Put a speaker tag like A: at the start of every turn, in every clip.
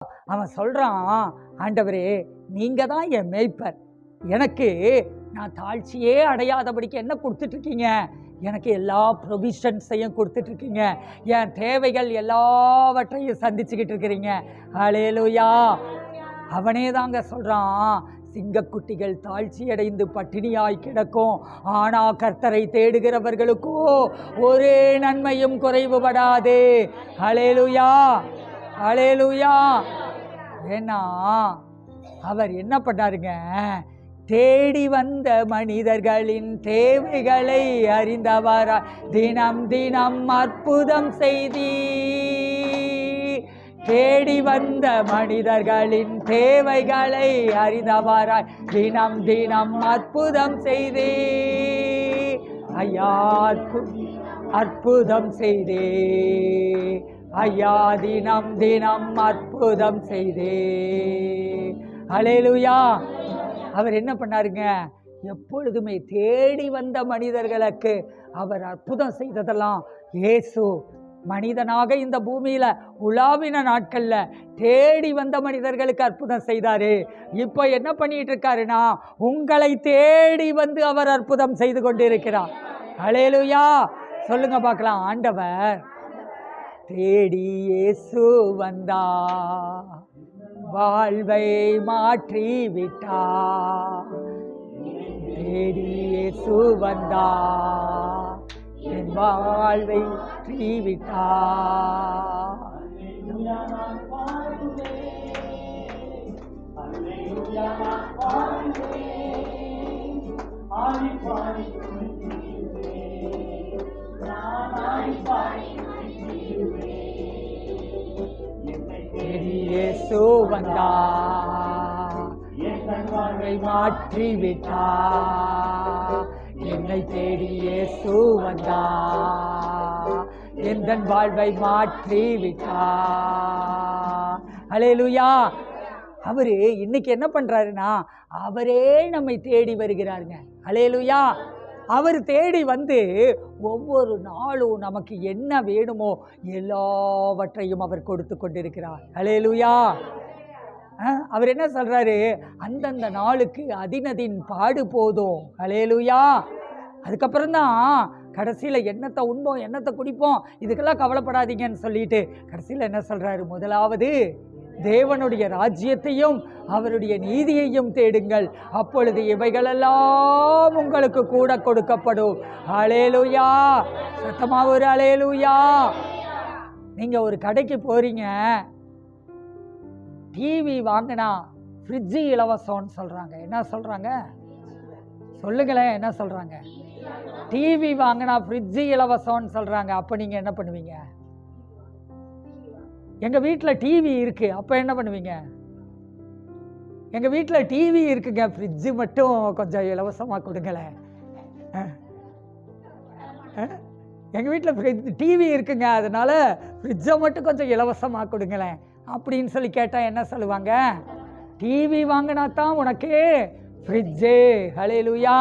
A: அவன் சொல்றான், ஆண்டவரே நீங்க தான் என் மேய்ப்பர், எனக்கு நான் தாழ்ச்சியே அடையாதபடிக்கு என்ன கொடுத்துட்டு இருக்கீங்க, எனக்கு எல்லா ப்ரொவிஷன்ஸையும் கொடுத்துட்டு இருக்கீங்க, என் தேவைகள் எல்லாவற்றையும் சந்திச்சுக்கிட்டு இருக்கிறீங்க. ஹல்லேலூயா. அவனே தாங்க சொல்றான், சிங்கக்குட்டிகள் தாழ்ச்சி அடைந்து பட்டினியாய் கிடக்கும், ஆனா கர்த்தரை தேடுகிறவர்களுக்கோ ஒரே நன்மையும் குறைவுபடாது. ஹல்லேலூயா, ஹல்லேலூயா. ஏன்னா அவர் என்ன பண்ணாருங்க, தேடி வந்த மனிதர்களின் தேவைகளை அறிந்தவராய் தினம் தினம் அற்புதம் செய்தி. தேடி வந்த மனிதர்களின் தேவைகளை அறிந்தவராய் தினம் தினம் அற்புதம் செய்தே. ஐயா அற்புதம் செய்தே, ஐயா தினம் தினம் அற்புதம் செய்தே. ஹல்லேலூயா. அவர் என்ன பண்ணாருங்க, எப்பொழுதுமே தேடி வந்த மனிதர்களுக்கு அவர் அற்புதம் செய்ததெல்லாம் இயேசு மனிதனாக இந்த பூமியில உலாவின நாட்கள்ல தேடி வந்த மனிதர்களுக்கு அற்புதம் செய்தாரு. இப்போ என்ன பண்ணிட்டு இருக்காருன்னா, உங்களை தேடி வந்து அவர் அற்புதம் செய்து கொண்டிருக்கிறார். ஹல்லேலூயா. சொல்லுங்க பார்க்கலாம். ஆண்டவர் தேடி இயேசு வந்தா, வாழ்வை மாற்றி விட்டா. தேடி இயேசு வந்தா, என் வாழ்வை மாற்றி விட்டா. இயேசு வந்தா, என் வாழ்வை மாற்றி விட்டா. என்னை தேடி இயேசு வந்தா, என் வாழ்வை மாற்றி விட்டா. ஹல்லேலூயா. அவரு இன்னைக்கு என்ன பண்றாருன்னா, அவரே நம்மை தேடி வருகிறாருங்க. ஹல்லேலூயா. அவர் தேடி வந்து ஒவ்வொரு நாளும் நமக்கு என்ன வேணுமோ எல்லாவற்றையும் அவர் கொடுத்து கொண்டிருக்கிறார். ஹல்லேலூயா. அவர் என்ன சொல்றாரு, அந்தந்த நாளுக்கு அதினதின் பாடு போதும். ஹல்லேலூயா. அதுக்கப்புறம் தான் கடைசியில் என்னத்தை உண்போம் என்னத்தை குடிப்போம் இதுக்கெல்லாம் கவலைப்படாதீங்கன்னு சொல்லிட்டு கடைசியில் என்ன சொல்றாரு, முதலாவது தேவனுடைய ராஜ்யத்தையும் அவருடைய நீதியையும் தேடுங்கள், அப்பொழுது இவைகளெல்லாம் உங்களுக்கு கூட கொடுக்கப்படும். ஹல்லேலூயா. சத்தமா ஒரு ஹல்லேலூயா. நீங்க ஒரு கடைக்கு போறீங்க, டிவி வாங்கினா ஃப்ரிட்ஜு இலவசம்னு சொல்றாங்க. என்ன சொல்றாங்க சொல்லுங்களேன், என்ன சொல்றாங்க? டிவி வாங்கினா ஃப்ரிட்ஜு இலவசம்னு சொல்றாங்க. அப்போ நீங்க என்ன பண்ணுவீங்க? எங்க வீட்டில் டிவி இருக்கு, அப்போ என்ன பண்ணுவீங்க? எங்க வீட்டில் டிவி இருக்குங்க, ஃப்ரிட்ஜு மட்டும் கொஞ்சம் இலவசமாக கொடுங்களேன். எங்கள் வீட்டில் டிவி இருக்குங்க, அதனால ஃப்ரிட்ஜை மட்டும் கொஞ்சம் இலவசமாக கொடுங்களேன் அப்படின்னு சொல்லி கேட்டால் என்ன சொல்லுவாங்க? டிவி வாங்கினா தான் உனக்கு ஃப்ரிட்ஜு. ஹல்லேலூயா.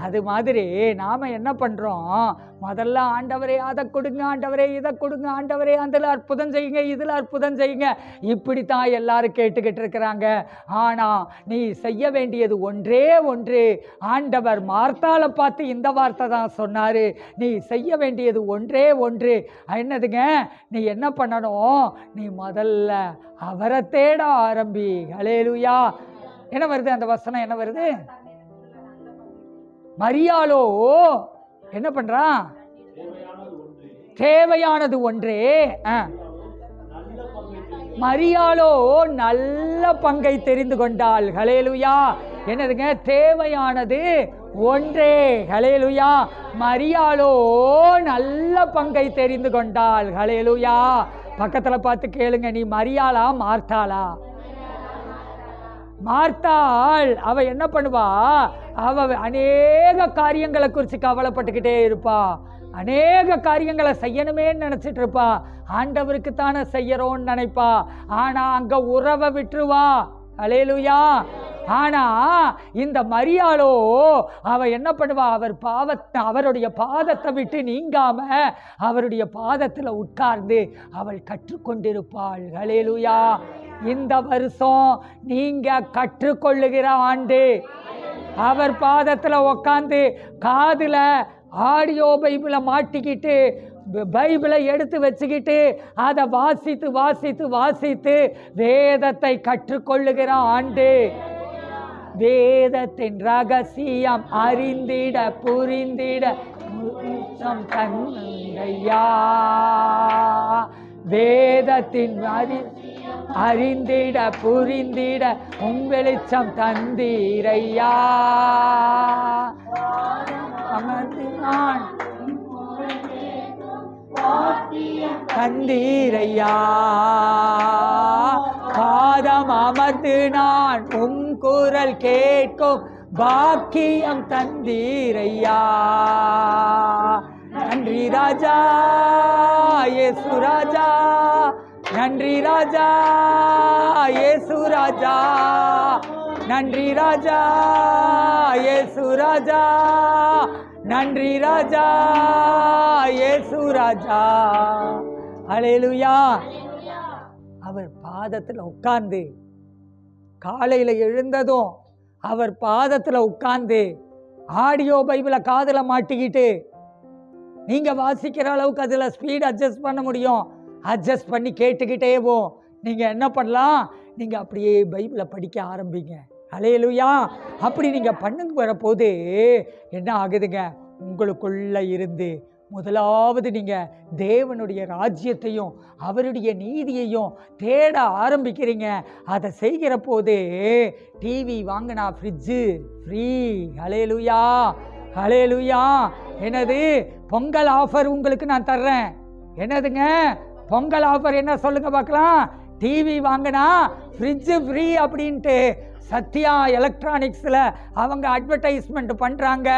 A: அது மாதிரி நாம் என்ன பண்ணுறோம், முதல்ல ஆண்டவரே அதை கொடுங்க, ஆண்டவரே இதை கொடுங்க, ஆண்டவரே அதில் அற்புதம் செய்யுங்க, இதில் அற்புதம் செய்யுங்க, இப்படித்தான் எல்லாரும் கேட்டுக்கிட்டு இருக்கிறாங்க. ஆனால் நீ செய்ய வேண்டியது ஒன்றே ஒன்று. ஆண்டவர் மார்த்தாளை பார்த்து இந்த வார்த்தை தான் சொன்னார், நீ செய்ய வேண்டியது ஒன்றே ஒன்று. என்னதுங்க? நீ என்ன பண்ணணும், நீ முதல்ல அவரை தேட ஆரம்பி. ஹல்லேலூயா. என்ன வருது அந்த வசனம்? என்ன வருது? மரியாளோ என்ன பண்றான்? தேவையானது ஒன்றே. மரியாளோ நல்ல பங்கை தெரிந்து கொண்டாள். ஹல்லேலூயா. என்னதுங்க? தேவையானது ஒன்றே. ஹல்லேலூயா. மரியாளோ நல்ல பங்கை தெரிந்து கொண்டாள். ஹல்லேலூயா. பக்கத்துல பார்த்து கேளுங்க, நீ மரியாளா மார்த்தாளா? மார்த்தாள் அவ என்ன பண்ணுவா, அவ அநேக காரியங்களை குறித்து கவலைப்பட்டுக்கிட்டே இருப்பா, அநேக காரியங்களை செய்யணுமேன்னு நினைச்சிட்டு இருப்பா, ஆண்டவருக்கு தானே செய்யறோன்னு நினைப்பா, ஆனா அங்க உறவை விட்டுருவா. ஹல்லேலூயா. ஆனா இந்த மரியாளோ அவ என்ன பண்ணுவா, அவருடைய பாதத்தை விட்டு நீங்காம அவருடைய பாதத்துல உட்கார்ந்து அவள் கற்றுக்கொண்டிருப்பாள். ஹல்லேலூயா. இந்த வருஷம் நீங்க கற்றுக்கொள்ளுகிற ஆண்டு. அவர் பாதத்துல உட்கார்ந்து காதுல ஆடியோ பைபிளை மாட்டிக்கிட்டு பைபிளை எடுத்து வச்சுக்கிட்டு அதை வாசித்து வாசித்து வாசித்து வேதத்தை கற்றுக்கொள்ளுகிற ஆண்டு. வேதத்தின் ரகசியம் அறிந்திட புரிந்திட தந்தையா. வேதத்தின் அறிந்திட புரிந்திட வெளிச்சம் தந்தீரையா. அமர்ந்தினான் தந்தீரையா. பாதம் அமர்ந்து நான் உம் குரல் கேட்கும் பாக்கியம் தந்தீரையா. நன்றி ராஜா இயேசு ராஜா. நன்றி ராஜா இயேசு ராஜா. நன்றி ராஜா இயேசு ராஜா. நன்றி ராஜா இயேசு ராஜா. ஹல்லேலூயா. அவர் பாதத்தில் உட்கார்ந்து காலையில் எழுந்ததும் அவர் பாதத்தில் உட்கார்ந்து ஆடியோ பைபிளை காதில் மாட்டிக்கிட்டு நீங்க வாசிக்கிற அளவுக்கு அதில் ஸ்பீட் அட்ஜஸ்ட் பண்ண முடியும். அட்ஜஸ்ட் பண்ணி கேட்டுக்கிட்டே போம். நீங்க என்ன பண்ணலாம், நீங்க அப்படியே பைபிளை படிக்க ஆரம்பிங்க. ஹல்லேலூயா. அப்படி நீங்க பண்ணுங்க வரப்போது என்ன ஆகுதுங்க, உங்களுக்குள்ள இருந்து முதலாவது நீங்க தேவனுடைய ராஜ்யத்தையும் அவருடைய நீதியையும் தேட ஆரம்பிக்கிறீங்க. அதை செய்கிற போது டிவி வாங்கினா ஃப்ரிட்ஜு ஃப்ரீ. ஹல்லேலூயா ஹல்லேலூயா. என்னது பொங்கல் ஆஃபர் உங்களுக்கு நான் தர்றேன். என்னதுங்க பொங்கல் ஆஃபர் என்ன சொல்லுங்க பார்க்கலாம். டிவி வாங்கினா ஃப்ரிட்ஜு ஃப்ரீ அப்படின்ட்டு சத்யா எலக்ட்ரானிக்ஸில் அவங்க அட்வர்டைஸ்மெண்ட் பண்ணுறாங்க.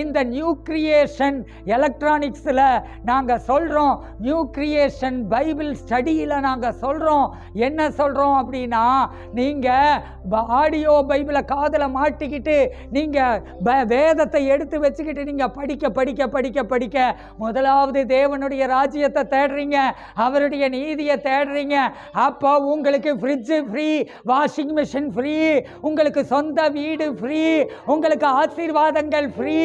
A: இந்த நியூ கிரியேஷன் எலக்ட்ரானிக்ஸில் நாங்கள் சொல்கிறோம், நியூ கிரியேஷன் பைபிள் ஸ்டடியில் நாங்கள் சொல்கிறோம். என்ன சொல்கிறோம் அப்படின்னா, நீங்கள் ஆடியோ பைபிளை காதில் மாட்டிக்கிட்டு நீங்கள் வேதத்தை எடுத்து வச்சுக்கிட்டு நீங்கள் படிக்க படிக்க படிக்க படிக்க முதலாவது தேவனுடைய ராஜ்யத்தை தேடுறீங்க, அவருடைய நீதியை தேடுறீங்க. அப்போ உங்களுக்கு fridge free, washing machine free, உங்களுக்கு சொந்த வீடு ஃப்ரீ, உங்களுக்கு ஆசீர்வாதங்கள் ஃப்ரீ,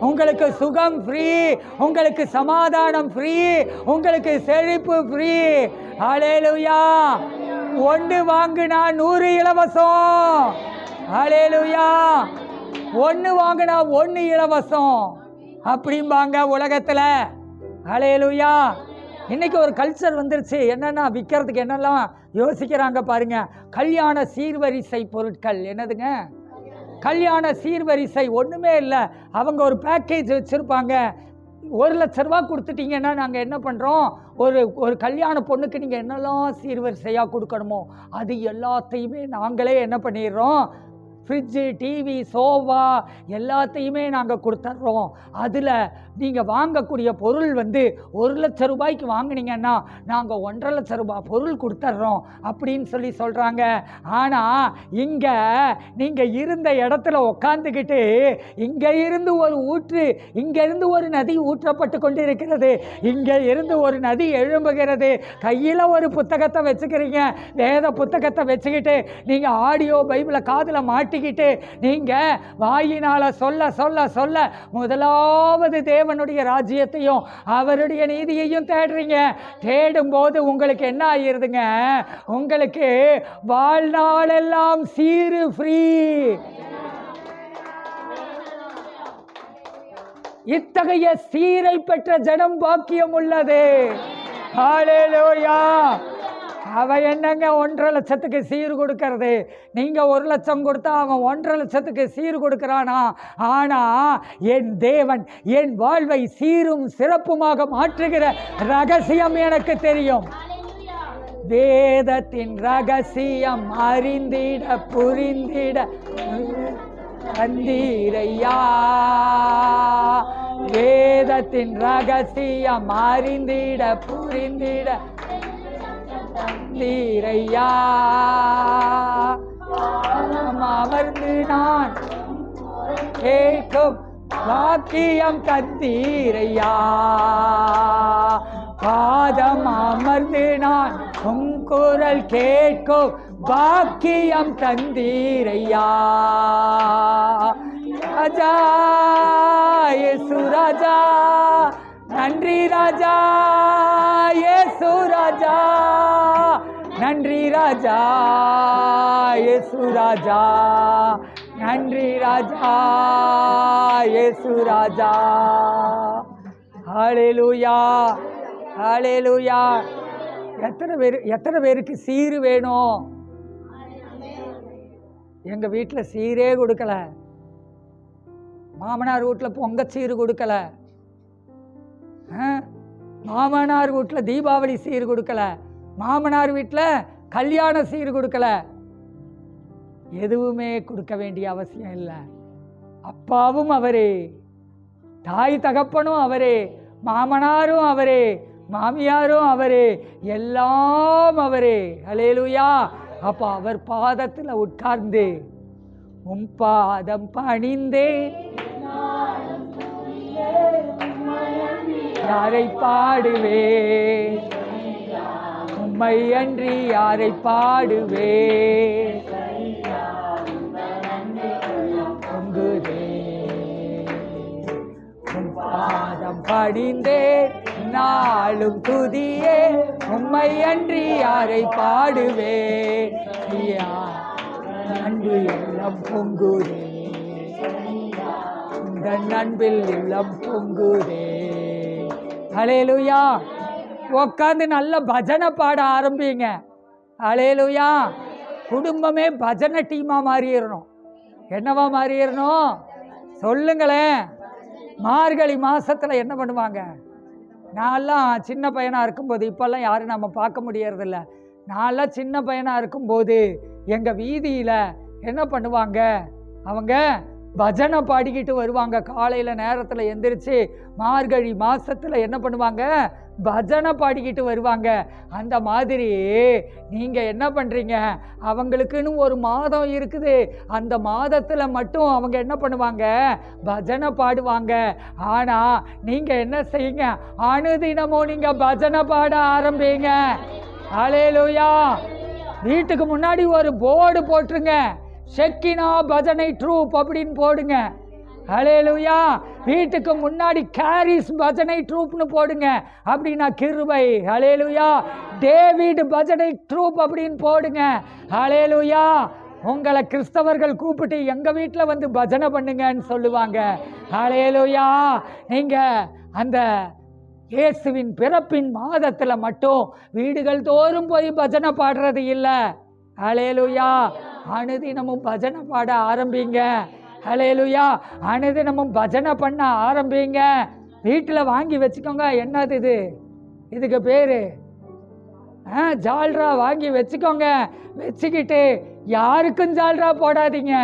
A: உங்களுக்கு சுகம் ஃப்ரீ, உங்களுக்கு சமாதானம் ஃப்ரீ, உங்களுக்கு செழிப்பு ஃப்ரீ. ஹல்லேலூயா. ஒன்று வாங்கினா 100 இலவசம். ஹல்லேலூயா. ஒன்று வாங்கினா 1 இலவசம் அப்படிம்பாங்க உலகத்தில். ஹல்லேலூயா. இன்னைக்கு ஒரு கல்ச்சர் வந்துருச்சு. என்னன்னா விற்கிறதுக்கு என்னெல்லாம் யோசிக்கிறாங்க பாருங்க. கல்யாண சீர்வரிசை பொருட்கள். என்னதுங்க கல்யாண சீர்வரிசை? ஒன்றுமே இல்லை. அவங்க ஒரு பேக்கேஜ் வச்சுருப்பாங்க. 1 லட்ச ரூபா கொடுத்துட்டீங்கன்னா நாங்கள் என்ன பண்ணுறோம், ஒரு கல்யாண பொண்ணுக்கு நீங்கள் என்னெல்லாம் சீர்வரிசையாக கொடுக்கணுமோ அது எல்லாத்தையுமே நாங்களே என்ன பண்ணிடுறோம், ஃப்ரிட்ஜு டிவி சோஃபா எல்லாத்தையுமே நாங்கள் கொடுத்துட்றோம். அதில் நீங்கள் வாங்கக்கூடிய பொருள் 1 லட்ச ரூபாய்க்கு வாங்கினீங்கன்னா நாங்கள் 1.5 லட்ச ரூபாய் பொருள் கொடுத்துட்றோம் அப்படின்னு சொல்கிறாங்க. ஆனால் இங்கே நீங்கள் இருந்த இடத்துல உக்காந்துக்கிட்டு இங்கே இருந்து ஒரு ஊற்று, இங்கேருந்து ஒரு நதி ஊற்றப்பட்டு கொண்டு இருக்கிறது, இங்கே இருந்து ஒரு நதி எழும்புகிறது. கையில் ஒரு புத்தகத்தை வச்சுக்கிறீங்க, வேத புத்தகத்தை வச்சுக்கிட்டு நீங்கள் ஆடியோ பைபிளை காதில் மாட்டிக்கிட்டு நீங்கள் வாயினால் சொல்ல சொல்ல சொல்ல முதலாவது தேவனுடைய ராஜ்யத்தையும் அவருடைய நீதியையும் தேடுறீங்க. தேடும் போது உங்களுக்கு என்ன ஆகிருதுங்க, உங்களுக்கு வாழ்நாளெல்லாம் சீரு ஃப்ரீ. இத்தகைய சீரை பெற்ற ஜனம் பாக்கியம் உள்ளது. ஹல்லேலூயா. அவ என்னங்க 1.5 லட்சத்துக்கு சீர் கொடுக்கறது, நீங்க 1 லட்சம் கொடுத்தா அவன் 1.5 லட்சத்துக்கு சீர் கொடுக்கிறானா? ஆனா என் தேவன் என் வாழ்வை சீரும் சிறப்புமாக மாற்றுகிற ரகசியம் எனக்கு தெரியும். வேதத்தின் ரகசியம் அறிந்திட புரிந்திட தந்தீரையா. வேதத்தின் ரகசியம் அறிந்திட புரிந்திட தந்தீரையா. அமர்ந்து வாக்கியம் தந்தீரையா. பாதம் அமர்ந்து நான் உம் குரல் கேட்கும் பாக்கியம் தந்தீரையா. ராஜா இயேசு ராஜா, நன்றி ராஜா இயேசு ராஜா, நன்றி ராஜா இயேசு ராஜா, நன்றி ராஜா இயேசு ராஜா. ஹல்லேலூயா ஹல்லேலூயா. எத்தனை பேருக்கு சீரு வேணும்? எங்க வீட்டில் சீரே கொடுக்கல, மாமனார் வீட்டில் பொங்கல் சீரு கொடுக்கல, மாமனார் வீட்டில் தீபாவளி சீர் கொடுக்கல, மாமனார் வீட்டில் கல்யாண சீர் கொடுக்கல. எதுவுமே கொடுக்க வேண்டிய அவசியம் இல்லை. அப்பாவும் அவரே, தாய் தகப்பனும் அவரே, மாமனாரும் அவரே, மாமியாரும் அவரே, எல்லாம் அவரே. ஹல்லேலூயா. அப்ப அவர் பாதத்தில் உட்கார்ந்து உம் பாதம் பணிந்தே யாரை பாடுவே, உம்மை அன்றி யாரை பாடுவே. பொங்குதே உம் பாதம் பணிந்தே நாளும் துதியே, உம்மை அன்றி யாரை பாடுவே. அன்பு எல்லாம் பொங்குதே, இந்த நண்பில் எல்லாம் பொங்குதே. ஹல்லேலூயா. உட்காந்து நல்ல பஜனை பாட ஆரம்பிங்க. ஹல்லேலூயா. குடும்பமே பஜனை டீமா மாறிடணும். என்னவா மாறிடணும் சொல்லுங்களேன். மார்கழி மாசத்துல என்ன பண்ணுவாங்க? நான்லாம் சின்ன பையனாக இருக்கும்போது, இப்போல்லாம் யாரும் நம்ம பார்க்க முடியறதில்ல. நான்லாம் சின்ன பையனாக இருக்கும்போது எங்கள் வீதியில் என்ன பண்ணுவாங்க, அவங்க பஜனை பாடிக்கிட்டு வருவாங்க. காலையில் நேரத்தில் எந்திரிச்சு மார்கழி மாதத்தில் என்ன பண்ணுவாங்க, பஜனை பாடிக்கிட்டு வருவாங்க. அந்த மாதிரி நீங்கள் என்ன பண்ணுறீங்க, அவங்களுக்குன்னு ஒரு மாதம் இருக்குது, அந்த மாதத்தில் மட்டும் அவங்க என்ன பண்ணுவாங்க, பஜனை பாடுவாங்க. ஆனால் நீங்கள் என்ன செய்யுங்க, அனுதினமும் நீங்கள் பஜனை பாட ஆரம்பிங்க. ஹல்லேலூயா. வீட்டுக்கு முன்னாடி ஒரு போர்டு போட்டுருங்க, ஷெக்கினா பஜனை ட்ரூப் அப்படின்னு போடுங்க. ஹல்லேலூயா. வீட்டுக்கு முன்னாடி கேரிஸ் பஜனை ட்ரூப்னு போடுங்க, அப்படின்னா கிருபை. ஹல்லேலூயா. டேவிட் பஜனை ட்ரூப் அப்படின்னு போடுங்க. ஹல்லேலூயா. உங்களை கிறிஸ்தவர்கள் கூப்பிட்டு எங்கள் வீட்டில் வந்து பஜனை பண்ணுங்கன்னு சொல்லுவாங்க. ஹல்லேலூயா. நீங்கள் அந்த இயேசுவின் பிறப்பின் மாதத்தில் மட்டும் வீடுகள் தோறும் போய் பஜனை பாடுறது இல்லை. ஹல்லேலூயா. அனுதினமும் பஜனை பாட ஆரம்பிங்க. ஹல்லேலூயா. அனுதினமும் பஜனை பண்ண ஆரம்பிங்க. வீட்டில் வாங்கி வச்சுக்கோங்க. என்னது இது, இதுக்கு பேர் ஜால்ரா வாங்கி வச்சுக்கோங்க. வச்சுக்கிட்டு யாருக்கும் ஜால்ரா போடாதீங்க.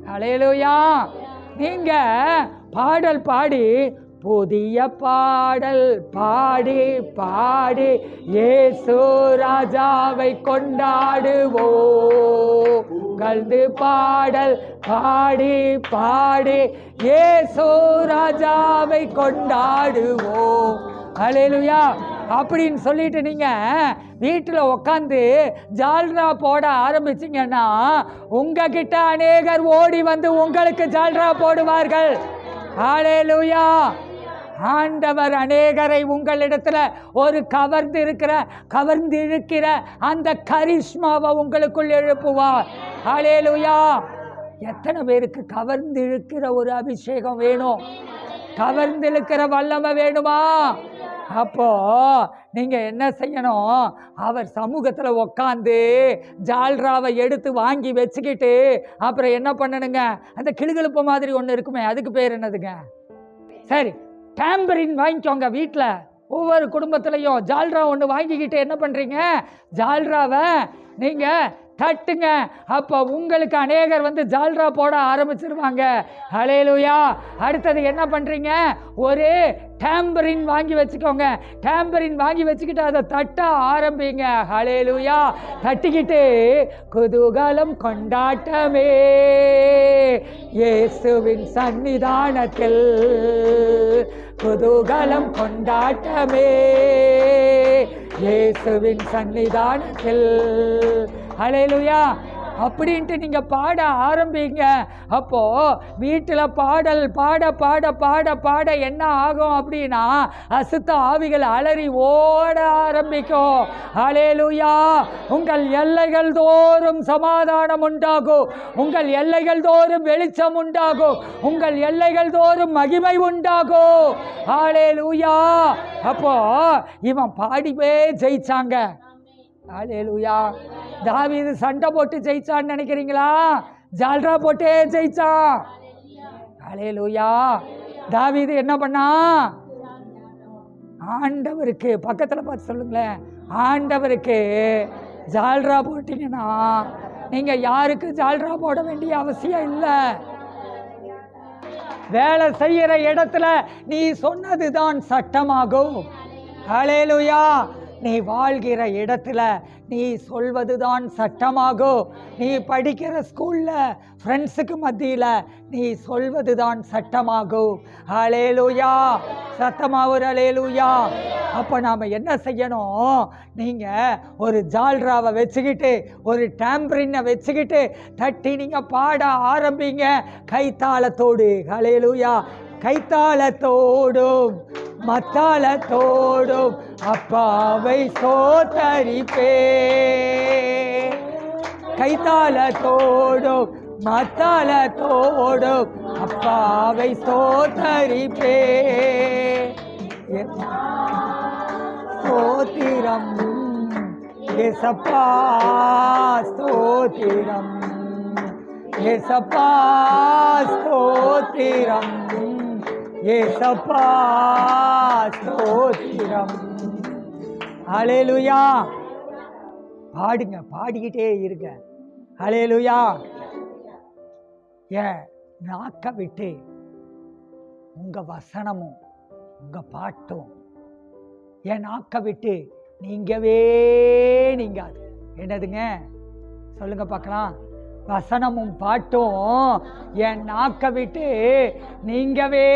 A: ஹல்லேலூயா. நீங்கள் பாடல் பாடி, புதிய பாடல் பாடி பாடி இயேசு ராஜாவை கொண்டாடுவோ. கல்து பாடல் பாடி பாடி இயேசு ராஜாவை கொண்டாடுவோ. ஹல்லேலூயா. அப்படின்னு சொல்லிட்டு நீங்கள் வீட்டில் உட்காந்து ஜால்ரா போட ஆரம்பிச்சிங்கன்னா உங்ககிட்ட அநேகர் ஓடி வந்து உங்களுக்கு ஜால்ரா போடுவார்கள். ஹல்லேலூயா. ஆண்டவர் அநேகரை உங்களிடத்துல ஒரு கவர்ந்திருக்கிற அந்த கரிஷ்மாவை உங்களுக்குள் எழுப்புவார். ஹல்லேலூயா. எத்தனை பேருக்கு கவர்ந்திருக்கிற ஒரு அபிஷேகம் வேணும், கவர்ந்திருக்கிற வல்லமை வேணுமா? அப்போ நீங்க என்ன செய்யணும், அவர் சமூகத்துல உக்காந்து ஜால்ராவை எடுத்து வாங்கி வச்சுக்கிட்டு அப்புறம் என்ன பண்ணணுங்க, அந்த கிளுகிழுப்பு மாதிரி ஒன்று இருக்குமே, அதுக்கு பேர் என்னதுங்க? சரி, டேம்பரின் வாங்கிக்கோங்க. வீட்டில் ஒவ்வொரு குடும்பத்திலையும் ஜால்ரா ஒன்று வாங்கிக்கிட்டு என்ன பண்ணுறீங்க, ஜால்ராவை நீங்கள் தட்டுங்க. அப்போ உங்களுக்கு அநேகர் ஜால்ரா போட ஆரம்பிச்சிருவாங்க. ஹல்லேலூயா. அடுத்தது என்ன பண்ணுறீங்க? ஒரு டேம்பரின் வாங்கி வச்சுக்கோங்க. டேம்பரின் வாங்கி வச்சுக்கிட்டு அதை தட்ட ஆரம்பிங்க. ஹல்லேலூயா. தட்டிக்கிட்டு குதூகலம் கொண்டாட்டமே இயேசுவின் சன்னிதானத்தில், குதூகலம் கொண்டாட்டமே இயேசுவின் சன்னிதானத்தில். ஹல்லேலூயா. அப்படின்ட்டு நீங்கள் பாட ஆரம்பிங்க. அப்போது வீட்டில் பாடல் பாட பாட பாட பாட என்ன ஆகும் அப்படின்னா, அசுத்த ஆவிகள் அலறி ஓட ஆரம்பிக்கும். ஹல்லேலூயா. உங்கள் எல்லைகள் தோறும் சமாதானம் உண்டாகும். உங்கள் எல்லைகள் தோறும் வெளிச்சம் உண்டாகும். உங்கள் எல்லைகள் தோறும் மகிமை உண்டாகும். ஹல்லேலூயா. அப்போ இவன் பாடிவே ஜெயிச்சாங்க. ஹல்லேலூயா. தாவீது சண்டை போட்டு ஜெயிச்சான்னு நினைக்கிறீங்களா? ஜால்ரா போட்டே ஜெயிச்சான். ஹல்லேலூயா. தாவீது என்ன பண்ணா? ஆண்டவருக்கு பக்கத்தில் பார்த்து சொல்லுங்களேன், ஆண்டவருக்கு ஜால்ரா போட்டீங்கன்னா நீங்கள் யாருக்கு ஜால்ரா போட வேண்டிய அவசியம் இல்லை. வேலை செய்கிற இடத்துல நீ சொன்னதுதான் சட்டமாகும். ஹல்லேலூயா. நீ வாழ்கிற இடத்துல நீ சொல்வதுதான் சட்டமாகும். நீ படிக்கிற ஸ்கூலில் ஃப்ரெண்ட்ஸுக்கு மத்தியில் நீ சொல்வதுதான் சட்டமாகும். ஹல்லேலூயா. சத்தமாகும். ஹல்லேலூயா. அப்போ நாம் என்ன செய்யணும்? நீங்கள் ஒரு ஜால்ராவை வச்சுக்கிட்டு ஒரு டேம்பரினை வச்சுக்கிட்டு தட்டி நீங்கள் பாட ஆரம்பிங்க கைத்தாளத்தோடு. ஹல்லேலூயா. கைத்தாளத்தோடும் மத்தாளத்தோடும் அப்பாவை ஸ்தோத்தரிப்பே. கைத்தாளத்தோடும் மத்தாளத்தோடும் அப்பாவை ஸ்தோத்தரிப்பே. ஸ்தோத்திரம் ஏசப்பா, ஸ்தோத்திரம் ஏசப்பா, ஸ்தோத்திரம் ஏசப்பா, ஸ்தோத்திரம். ஹல்லேலூயா. பாடுங்க, பாடிக்கிட்டே இருங்க. ஹல்லேலூயா. ஏன் நாக்க விட்டு உங்கள் வசனமும் உங்கள் பாட்டும் என் நாக்க விட்டு நீங்கவே நீங்காது. என்னதுங்க? சொல்லுங்க பார்க்கலாம். வசனமும் பாட்டும் என் நாக்க விட்டு நீங்கவே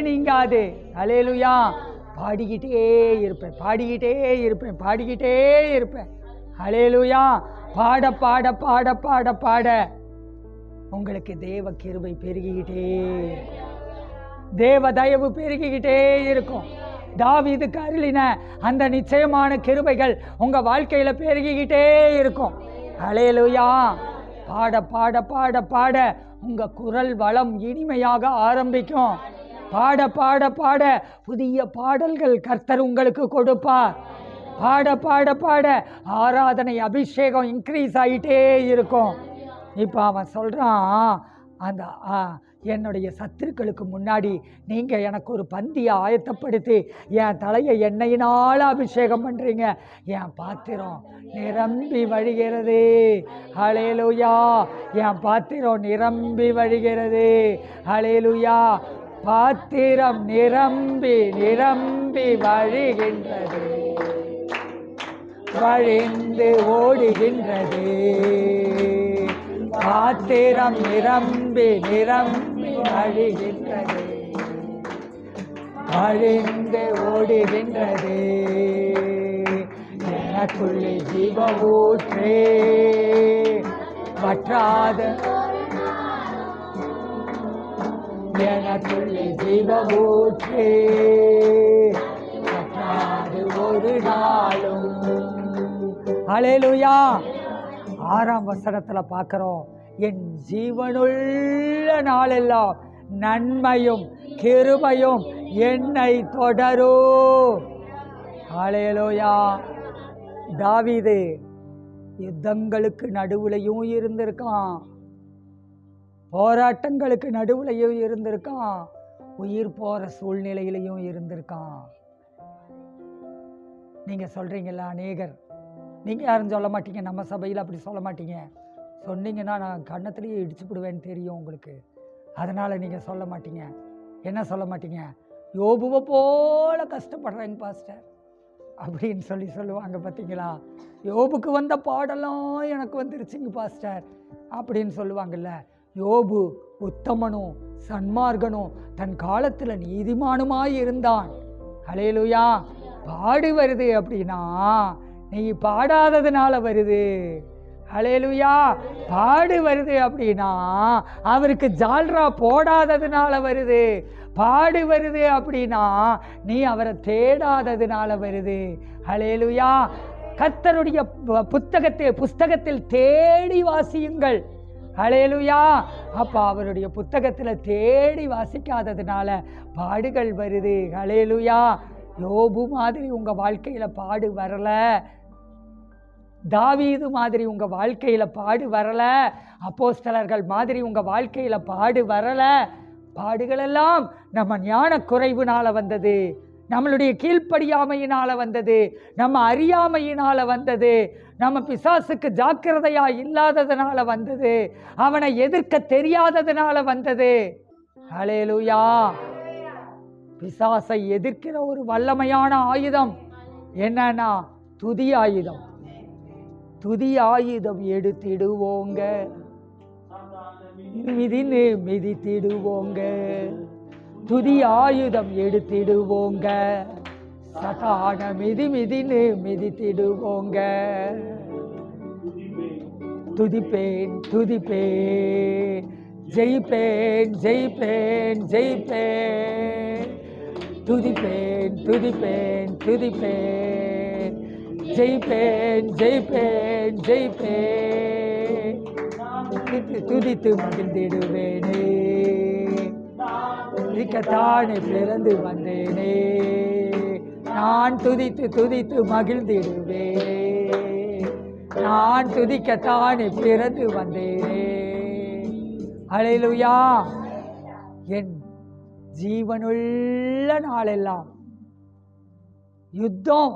A: நீங்காது. ஹல்லேலூயா. பாடிக்கிட்டே இருப்பேன், பாடிக்கிட்டே இருப்பேன், பாடிக்கிட்டே இருப்பேன். ஹல்லேலூயா. பாட பாட பாட பாட பாட உங்களுக்கு தேவ கிருபை பெருகிக்கிட்டே, தேவ தயவு பெருகிக்கிட்டே இருக்கும். தாவீதுக்கு அருளின அந்த நிச்சயமான கிருபைகள் உங்க வாழ்க்கையில பெருகிக்கிட்டே இருக்கும். ஹல்லேலூயா. பாட பாட பாட பாட உங்க குரல் வளம் இனிமையாக ஆரம்பிக்கும். பாட பாட பாட புதிய பாடல்கள் கர்த்தர் உங்களுக்கு கொடுப்பார். பாட பாட பாட ஆராதனை அபிஷேகம் இன்க்ரீஸ் ஆகிட்டே இருக்கும். இப்போ அவன் சொல்கிறான், அந்த என்னுடைய சத்துருக்களுக்கு முன்னாடி நீங்கள் எனக்கு ஒரு பந்தியை ஆயத்தப்படுத்தி என் தலையை எண்ணெயினால் அபிஷேகம் பண்ணுறீங்க. என் பாத்திரம் நிரம்பி வழிகிறது. ஹல்லேலூயா. என் பாத்திரம் நிரம்பி வழிகிறது. ஹல்லேலூயா. பாத்திரம் நிரம்பி நிரம்பி வழிகின்றது, வழிந்து ஓடுகின்றது. பாத்திரம் நிரம்பி நிரம்பி வழிகின்றது, வழிந்து ஓடுகின்றது. எனக்குள்ளே ஜீவ ஊற்றே வற்றாத, எனக்குள்ளே ஜீவ ஊற்றே வற்றாது ஒரு நாளும். ஹல்லேலூயா. 6ஆம் வசனத்தில் பார்க்குறோம், என் ஜீவனுள்ள நாளெல்லாம் நன்மையும் கிருபையும் என்னை தொடரும். ஹல்லேலூயா. தாவீது யுத்தங்களுக்கு நடுவுலையும் இருந்திருக்கான், போராட்டங்களுக்கு நடுவுலையும் இருந்திருக்கான், உயிர் போகிற சூழ்நிலையிலையும் இருந்திருக்கான். நீங்கள் சொல்கிறீங்களா, அநேகர் நீங்கள் யாரும் சொல்ல மாட்டீங்க, நம்ம சபையில் அப்படி சொல்ல மாட்டீங்க. சொன்னீங்கன்னா நான் கன்னத்துலேயே இடிச்சுப்பிடுவேன்னு தெரியும் உங்களுக்கு. அதனால் நீங்கள் சொல்ல மாட்டீங்க. என்ன சொல்ல மாட்டீங்க? யோபுவை போல கஷ்டப்படுறேங்க பாஸ்டர் அப்படின்னு சொல்லுவாங்க. பார்த்தீங்களா? யோபுக்கு வந்த பாடெல்லாம் எனக்கு வந்துருச்சுங்க பாஸ்டர் அப்படின்னு சொல்லுவாங்கல்ல. யோபு உத்தமனும் சன்மார்கனும் தன் காலத்தில் நீதிமானுமாய் இருந்தான். ஹல்லேலூயா. பாடு வருது அப்படின்னா நீ பாடாததுனால வருது. ஹல்லேலூயா. பாடு வருது அப்படின்னா அவருக்கு ஜால்ரா போடாததுனால வருது. பாடு வருது அப்படின்னா நீ அவரை தேடாததுனால வருது. ஹல்லேலூயா. கர்த்தருடைய புஸ்தகத்தில் தேடி வாசியுங்கள். ஹல்லேலூயா. அப்போ அவருடைய புத்தகத்தில் தேடி வாசிக்காததுனால பாடுகள் வருது. ஹல்லேலூயா. யோபு மாதிரி உங்கள் வாழ்க்கையில் பாடு வரல, தாவீது மாதிரி உங்கள் வாழ்க்கையில் பாடு வரல, அப்போஸ்தலர்கள் மாதிரி உங்கள் வாழ்க்கையில் பாடு வரல. பாடுகளெல்லாம் நம்ம ஞான குறைவுனால வந்தது, நம்மளுடைய கீழ்ப்படியாமையினால் வந்தது, நம்ம அறியாமையினால் வந்தது, நம்ம பிசாசுக்கு ஜாக்கிரதையா இல்லாததுனால வந்தது, அவனை எதிர்க்க தெரியாததுனால வந்தது. ஹல்லேலூயா. பிசாசை எதிர்க்கிற ஒரு வல்லமையான ஆயுதம் என்னன்னா துதி ஆயுதம். துதி ஆயுதம் எடுத்திடுவோங்க, மிதின்னு மிதித்திடுவோங்க. துதி ஆயுதம் எடுத்திடுவோங்க, சதான மிதின்னு மிதித்திடுவோங்க. துதிப்பேன் துதிப்பேன், ஜெயிப்பேன் ஜெயிப்பேன் ஜெயிப்பேன். துதிப்பேன் துதிப்பேன் துதிப்பேன், ஜெயிப்பேன் ஜெயிப்பேன் ஜெயிப்பேன். துதித்து மகிழ்ந்திடுவேனே, துதிக்கத்தானே பிறந்து வந்தேனே. நான் துதித்து துதித்து மகிழ்ந்திடுவேனே, நான் துதிக்கத்தானே பிறந்து வந்தேனே. ஹல்லேலூயா. என் ஜீவனுள்ள நாளெல்லாம் யுத்தம்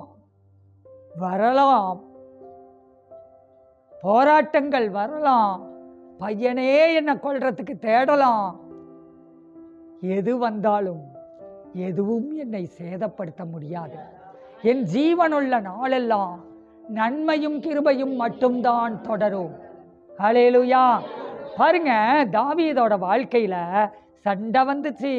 A: வரலாம், போராட்டங்கள் வரலாம், பையனே என்னை கொல்றதுக்கு தேடலாம். எது வந்தாலும் எதுவும் என்னை சேதப்படுத்த முடியாது. என் ஜீவனுள்ள நாளெல்லாம் நன்மையும் கிருபையும் மட்டும்தான் தொடரும். ஹல்லேலூயா. பாருங்க, தாவீதோட வாழ்க்கையில சண்டை வந்துச்சு.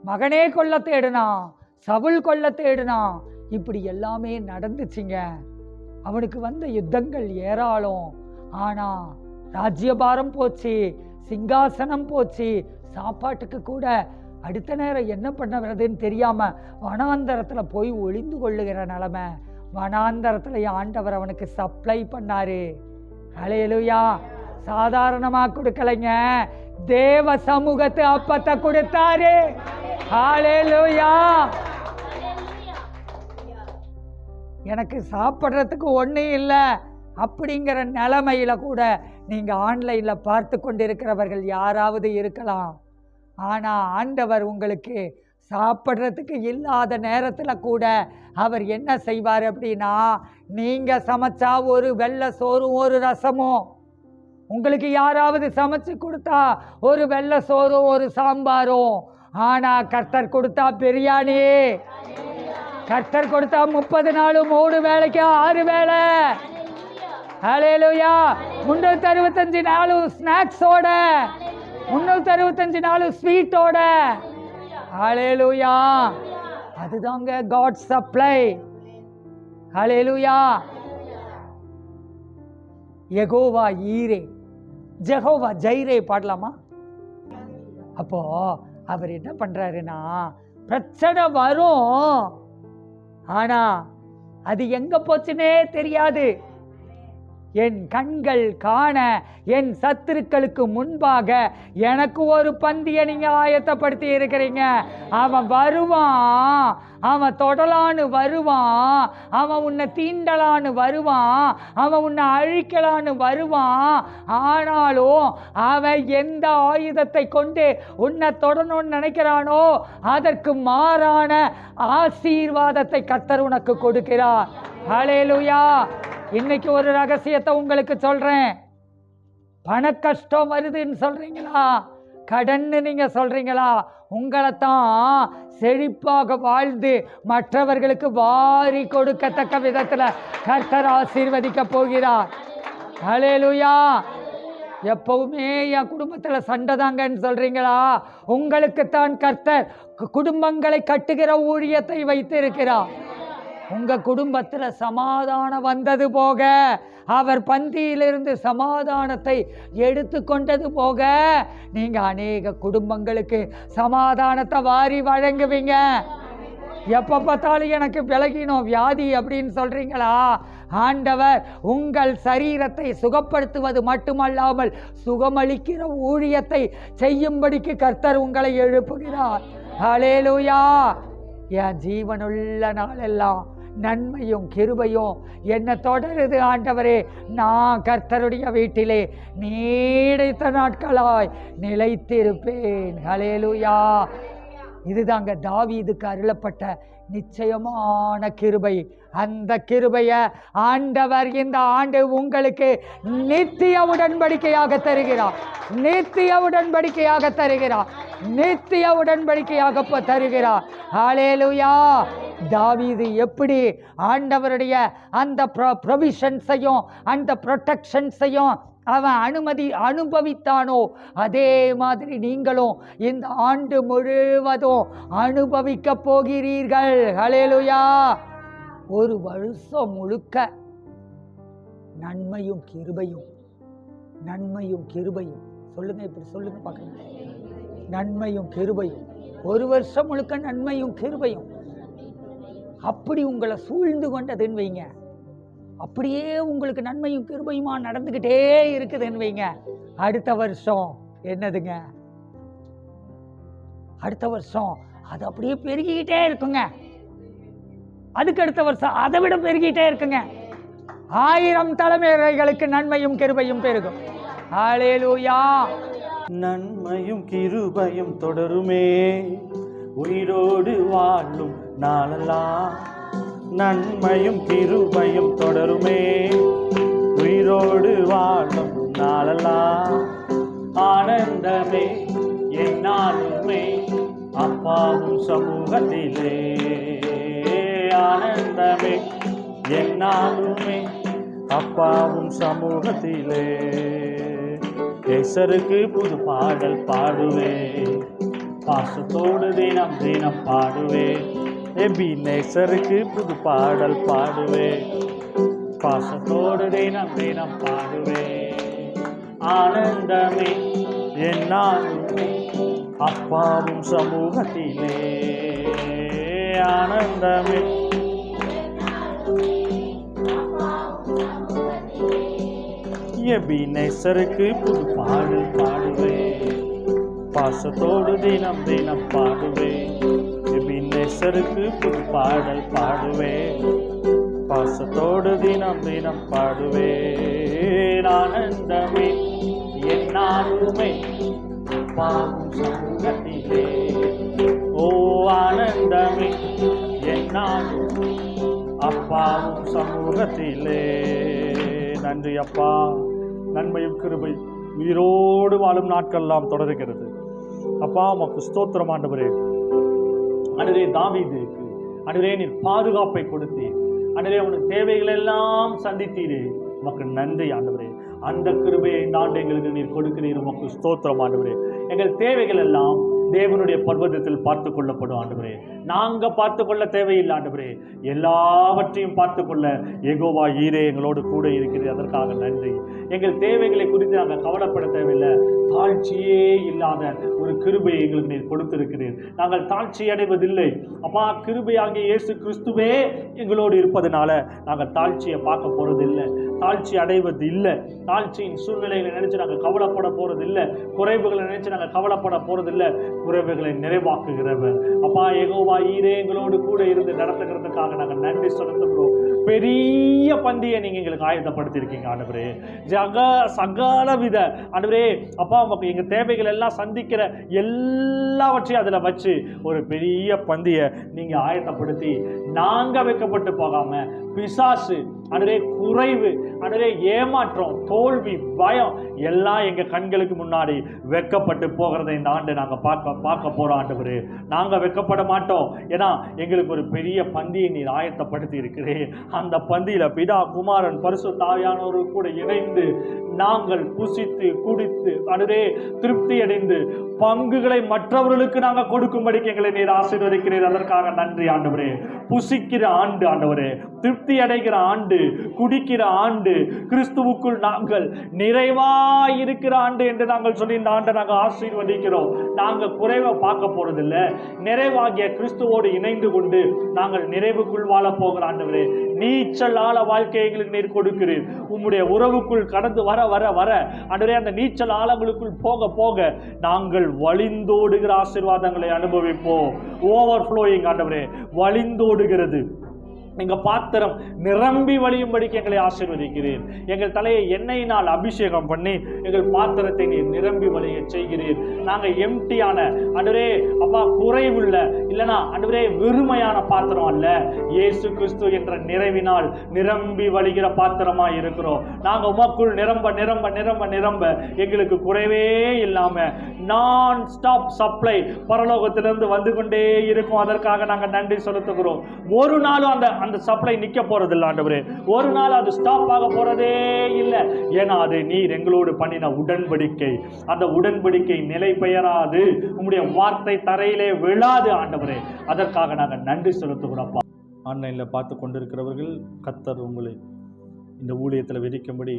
A: மகனே கொல்ல தேடுனான், சவுல் கொல்ல தேடுனான், இப்படி எல்லாமே நடந்துச்சுங்க. அவனுக்கு வந்த யுத்தங்கள் ஏராளம். ஆனா ராஜ்யபாரம் போச்சு, சிங்காசனம் போச்சு, சாப்பாட்டுக்கு கூட அடுத்த நேரம் என்ன பண்ணுறதுன்னு தெரியாம வனாந்தரத்துல போய் ஒளிந்து கொள்ளுகிற நிலைமை. வனாந்தரத்துல ஆண்டவர் அவனுக்கு சப்ளை பண்ணாரு. ஹல்லேலூயா. சாதாரணமா கொடுக்கலைங்க, தேவ சமூகத்து அப்பத்தை கொடுத்தாரு. ஹல்லேலூயா. எனக்கு சாப்பிட்றதுக்கு ஒன்றும் இல்லை அப்படிங்கிற நிலைமையில கூட நீங்க ஆன்லைன்ல பார்த்து கொண்டிருக்கிறவர்கள் யாராவது இருக்கலாம். ஆனா ஆண்டவர் உங்களுக்கு சாப்பிட்றதுக்கு இல்லாத நேரத்துல கூட அவர் என்ன செய்வார் அப்படின்னா, நீங்க சமைச்சா ஒரு வெள்ளை சோறும் ஒரு ரசமும், உங்களுக்கு யாராவது சமைச்சு கொடுத்தா ஒரு வெள்ளை சோறும் ஒரு சாம்பாரும், ஆனா கர்த்தர் கொடுத்தா பிரியாணி, கர்த்தர் கொடுத்தா 30 நாளும் 3 வேளைக்கு 6 வேளை. ஹல்லேலூயா. 365 நாளும் ஸ்நாக்ஸோட, 365 நாளும் ஸ்வீட்டோட. ஹல்லேலூயா. அதுதாங்க காட் சப்ளை. ஹல்லேலூயா. யெகோவா ஈரே, ஜெகோவா ஜைரே பாடலாமா? அப்போ அவர் என்ன பண்றாருன்னா, பிரச்சனை வரும், ஆனா அது எங்க போச்சுன்னே தெரியாது. என் கண்கள் காண என் சத்துருக்களுக்கு முன்பாக எனக்கு ஒரு பந்தியை நீங்க ஆயத்தப்படுத்தி இருக்கிறீங்க. அவன் வருவான், அவன் தொடலான்னு வருவான், அவன் உன்னை தீண்டலான்னு வருவான், அவன் உன்னை அழிக்கலான்னு வருவான். ஆனாலும் அவன் எந்த ஆயுதத்தை கொண்டு உன்னை தொடணும்னு நினைக்கிறானோ அதற்கு மாறான ஆசீர்வாதத்தை கர்த்தர் உனக்கு கொடுக்கிறார். ஹல்லேலூயா. இன்னைக்கு ஒரு ரகசியத்தை உங்களுக்கு சொல்றேன். பண கஷ்டம் வருதுன்னு சொல்றீங்களா, கடன்னு நீங்க சொல்றீங்களா, உங்களைத்தான் செழிப்பாக வாழ்ந்து மற்றவர்களுக்கு வாரி கொடுக்கத்தக்க விதத்துல கர்த்தர் ஆசீர்வதிக்க போகிறார். ஹல்லேலூயா. எப்பவுமே என் குடும்பத்துல சண்டை தாங்கன்னு சொல்றீங்களா, உங்களுக்குத்தான் கர்த்தர் குடும்பங்களை கட்டுகிற ஊழியத்தை வைத்து இருக்கிறார். உங்க குடும்பத்துல சமாதானம் வந்தது போக, அவர் பந்தியிலிருந்து சமாதானத்தை எடுத்து கொண்டது போக, நீங்க அநேக குடும்பங்களுக்கு சமாதானத்தை வாரி வழங்குவீங்க. எப்ப பார்த்தாலும் எனக்கு விலகினோம் வியாதி அப்படின்னு சொல்றீங்களா, ஆண்டவர் உங்கள் சரீரத்தை சுகப்படுத்துவது மட்டுமல்லாமல் சுகமளிக்கிற ஊழியத்தை செய்யும்படிக்கு கர்த்தர் உங்களை எழுப்புகிறார். ஹல்லேலூயா. என் ஜீவனுள்ள நாளெல்லாம் நன்மையும் கிருபையும் என்ன தொடருது ஆண்டவரே. நான் கர்த்தருடைய வீட்டிலே நீடித்த நாட்களாய் நிலைத்திருப்பேன். ஹல்லேலூயா. இதுதாங்க தாவீதுக்கு அருளப்பட்ட நிச்சயமான கிருபை. அந்த கிருபைய ஆண்டவர் இந்த ஆண்டு உங்களுக்கு நித்திய உடன்படிக்கையாக தருகிறார். நித்திய உடன்படிக்கையாக தருகிறார். நித்திய உடன்படிக்கையாக தருகிறார். ஹல்லேலூயா. தாவீது எப்படி ஆண்டவருடைய அந்த ப்ரொவிஷன்ஸையும் அந்த ப்ரொடெக்ஷன்ஸையும் அவன் அனுபவித்தானோ, அதே மாதிரி நீங்களும் இந்த ஆண்டு முழுவதும் அனுபவிக்க போகிறீர்கள். ஹல்லேலூயா. ஒரு வருஷம் முழுக்க நன்மையும் கிருபையும், நன்மையும் கிருபையும். சொல்லுங்க, இப்படி சொல்லுங்க பார்க்கலாம். நன்மையும் கிருபையும், ஒரு வருஷம் முழுக்க நன்மையும் கிருபையும் அப்படி உங்களை சூழ்ந்து கொண்டதுன்னு வைங்க. அப்படியே உங்களுக்கு நன்மையும் கிருபையுமா நடந்துக்கிட்டே இருக்குதுன்னு வைங்க. அடுத்த வருஷம் என்னதுங்க, அடுத்த வருஷம் அது அப்படியே பெருகிக்கிட்டே இருக்குங்க. அதுக்கு அடுத்த வருஷம் அதை விட பெருகிட்டே இருக்குங்க. 1000 தலைமுறைகளுக்கு நன்மையும் கிருபையும் பெருகும். ஹல்லேலூயா.
B: நன்மையும் கிருபையும் தொடருமே உயிரோடு வாழும் நாளெல்லாம். நன்மையும் கிருபையும் தொடருமே உயிரோடு வாழும் நாளெல்லாம். ஆனந்தமே என்னாலுமே அப்பாவும் சமூகத்திலே. ஆனந்தமே என்னாலுமே அப்பாவும் சமூகத்திலே. கேசருக்கு புது பாடல் பாடுவே, பாசத்தோடு தினம் தினம் பாடுவே. எபினேசருக்கு புது பாடல் பாடுவே, பாசத்தோடு தினம் தினம் பாடுவே. ஆனந்தமே என்னாலுமே அப்பாவும் சமூகத்திலே. ஆனந்தமே எபினேசருக்கு புது பாடல் பாடுவே, பாசத்தோடு தினம் தினம் பாடுவே. எபினேசருக்கு புது பாடல் பாடுவே, பாசத்தோடு தினம் தினம் பாடுவே. ஆனந்தமே என்னாலுமே அப்பாவும் சமூகத்திலே. ஓ ஆனந்தமே என்னாலுமே அப்பாவும் சமூகத்திலே. நன்றி அப்பா. நன்மையும் கிருபை உயிரோடு வாழும் நாட்கள்லாம் தொடர்கிறது அப்பா. உமக்கு ஸ்தோத்திரம் ஆண்டவரே. அன்றைய தாவீதுக்கு அன்றைய நீர் பாதுகாப்பை கொடுத்தீர். அன்றைய அவனுக்கு தேவைகள் எல்லாம் சந்தித்தீரே. உமக்கு நன்றி ஆண்டவரே. அந்த கிருபையை இந்த ஆண்டு எங்களுக்கு நீர் கொடுக்கிறீர். உமக்கு ஸ்தோத்திரம் ஆண்டவரே. எங்கள் தேவைகள் எல்லாம் தேவனுடைய பர்வதத்தில் பார்த்து கொள்ளப்படும் ஆண்டவரே. நாங்க பார்த்து கொள்ள தேவையில்லை ஆண்டவரே. எல்லாவற்றையும் பார்த்து கொள்ள யெகோவா ஈரே எங்களோடு கூட இருக்கிறது. அதற்காக நன்றி. எங்கள் தேவைகளை குறித்து நாங்கள் கவலைப்பட தேவையில்லை. தாழ்ச்சியே இல்லாத ஒரு கிருபையை எங்களுக்கு நீர் கொடுத்திருக்கிறீர். நாங்கள் தாழ்ச்சி அடைவதில்லை அப்பா. கிருபையாகிய இயேசு கிறிஸ்துவே எங்களோடு இருப்பதனால நாங்கள் தாழ்ச்சியை பார்க்க போறதில்லை, தாழ்ச்சி அடைவது இல்லை. தாழ்ச்சியின் சூழ்நிலைகளை நினைச்சு நாங்கள் கவலைப்பட போறது இல்லை. குறைவுகளை நினைச்சு நாங்கள் கவலைப்பட போறதில்லை. குறைவுகளை நிறைவாக்குகிறவர் அப்பா யெகோவா ஈரே எங்களோடு கூட இருந்து நடத்துகிறதுக்காக நாங்கள் நன்றி செலுத்துகிறோம். பெரிய பந்தியை நீங்க எங்களுக்கு ஆயத்தப்படுத்தி இருக்கீங்க ஆண்டவரே. சகல வித ஆண்டவரே அப்பா எங்க தேவைகள் எல்லாம் சந்திக்கிற எல்லாவற்றையும் அதுல வச்சு ஒரு பெரிய பந்தியை நீங்க ஆயத்தப்படுத்தி நாங்க வைக்கப்பட்டு போகாம பிசாசு ஆண்டவரே குறைவு ஆண்டவரே ஏமாற்றம் தோல்வி பயம் எல்லாம் எங்க கண்களுக்கு முன்னாடி வெக்கப்பட்டு போகிறதை இந்த ஆண்டு நாங்க பார்க்க போறோம் ஆண்டவரே. நாங்க வெக்கப்பட மாட்டோம். ஏன்னா எங்களுக்கு ஒரு பெரிய பந்தியை நீர் ஆயத்தப்படுத்தி இருக்கிறேன். அந்த பந்தியில பிதா குமாரன் பரிசுத்த ஆவியானவரோடு கூட இணைந்து நாங்கள் புசித்து குடித்து ஆண்டவரே திருப்தி அடைந்து பங்குகளை மற்றவர்களுக்கு நாங்கள் கொடுக்கும்படிக்கு எங்களை நீர் ஆசீர்வதிக்கிறீர். அதற்காக நன்றி ஆண்டவரே. புசிக்கிற ஆண்டு ஆண்டவரே, திருப்தி அடைகிற ஆண்டு, குடிக்கிற ஆண்டு, கிறிஸ்துவுக்குள் நாங்கள் நிறைவாய் இருக்கிற ஆண்டு என்று நாங்கள் சொல்லி இந்த ஆண்டை நாங்கள் ஆசீர்வதிக்கிறோம். நாங்கள் குறைவை பார்க்க போறதில்லை. நிறைவாகிய கிறிஸ்துவோடு இணைந்து கொண்டு நாங்கள் நிறைவுக்குள் வாழ போகிற ஆண்டவரே. நீச்சல் ஆழ வாழ்க்கையை எங்களுக்கு நீர் கொடுக்கிறீர். உம்முடைய உறவுக்குள் கடந்து வர வர வர ஆண்டவரே அந்த நீச்சல் ஆழங்களுக்குள் போக போக நாங்கள் வழிந்தோடுகிற ஆசீர்வாதங்களை அனுபவிப்போம். ஓவர்ஃப்ளோயிங் ஆண்டவரே, வழிந்தோடுகிறது எங்க பாத்திரம் நிரம்பி வழியும்படிக்கு எங்களை ஆசீர்வதிக்கிறீர். எங்கள் தலையை எண்ணெயினால் அபிஷேகம் பண்ணி எங்கள் பாத்திரத்தை நீர் நிரம்பி வழிய செய்கிறீர். நாங்க எம்டியான ஆண்டவரே அப்பா குறைவுள்ள இல்லனா ஆண்டவரே வெறுமையான பாத்திரம் அல்ல, இயேசு கிறிஸ்து என்ற நிறைவினால் நிரம்பி வழிகிற பாத்திரமா இருக்கிறோம். நாங்க உமக்குள் நிரம்ப நிரம்ப நிரம்ப நிரம்ப எங்களுக்கு குறைவே இல்லாம நான் ஸ்டாப் சப்ளை பரலோகத்திலிருந்து வந்து கொண்டே இருக்கும். அதற்காக நாங்க நன்றி செலுத்துகிறோம். ஒரு நாளும் அந்த சப்ளை நிக்க போறதில்லை ஆண்டவரே. ஒரு நாள் அது ஸ்டாப் ஆக போறதே இல்லை. ஏன்னா அது நீர் எங்களோடு பண்ணின உடன்படிக்கை. அந்த உடன்படிக்கை நிலை பெயராது, உங்களுடைய வார்த்தை தரையிலே விழாது ஆண்டவரே. அதற்காக நாங்கள் நன்றி செலுத்துகிறோம். ஆன்லைன்ல பார்த்து கொண்டிருக்கிறவர்கள் கர்த்தர் உங்களை இந்த ஊழியத்தில் விதிக்கும்படி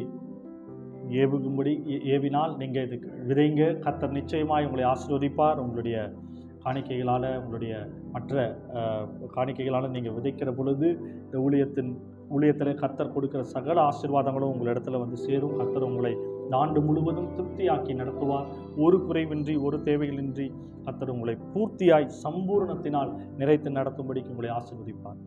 B: ஏவினால் நீங்க இதுக்கு விதைங்க. கர்த்தர் நிச்சயமாய் உங்களை ஆசீர்வதிப்பார். உங்களுடைய காணிக்கைகளால் உங்களுடைய மற்ற காணிக்கைகளால் நீங்கள் விதைக்கிற பொழுது இந்த ஊழியத்தில் கர்த்தர் கொடுக்கிற சகல ஆசீர்வாதங்களும் உங்கள் இடத்துல வந்து சேரும். கர்த்தர் உங்களை இந்த ஆண்டு முழுவதும் திருப்தியாக்கி நடத்துவார். ஒரு குறைவின்றி ஒரு தேவைகளின்றி கர்த்தர் உங்களை பூர்த்தியாய் சம்பூர்ணத்தினால் நிறைத்து நடத்தும்படிக்கு உங்களை ஆசீர்வதிப்பார்.